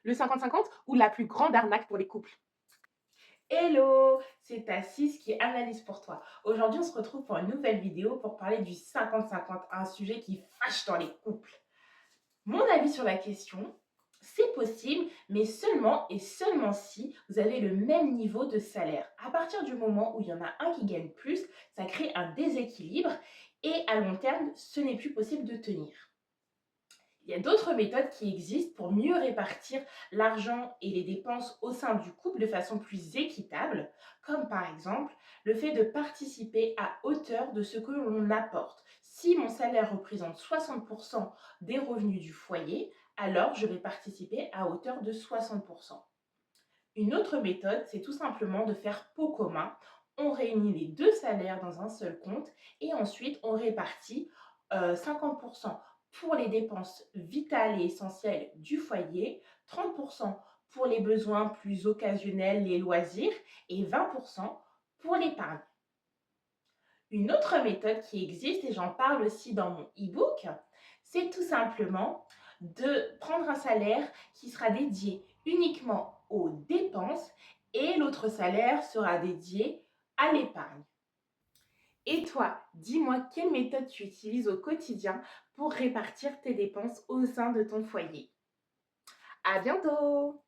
Le 50-50 ou la plus grande arnaque pour les couples? Hello, c'est Tassis qui analyse pour toi. Aujourd'hui, on se retrouve pour une nouvelle vidéo pour parler du 50-50, un sujet qui fâche dans les couples. Mon avis sur la question, c'est possible, mais seulement et seulement si vous avez le même niveau de salaire. À partir du moment où il y en a un qui gagne plus, ça crée un déséquilibre et à long terme, ce n'est plus possible de tenir. Il y a d'autres méthodes qui existent pour mieux répartir l'argent et les dépenses au sein du couple de façon plus équitable, comme par exemple le fait de participer à hauteur de ce que l'on apporte. Si mon salaire représente 60% des revenus du foyer, alors je vais participer à hauteur de 60%. Une autre méthode, c'est tout simplement de faire pot commun. On réunit les deux salaires dans un seul compte et ensuite on répartit 50% pour les dépenses vitales et essentielles du foyer, 30% pour les besoins plus occasionnels, les loisirs et 20% pour l'épargne. Une autre méthode qui existe, et j'en parle aussi dans mon e-book, c'est tout simplement de prendre un salaire qui sera dédié uniquement aux dépenses et l'autre salaire sera dédié à l'épargne. Et toi, dis-moi quelle méthode tu utilises au quotidien pour répartir tes dépenses au sein de ton foyer. À bientôt!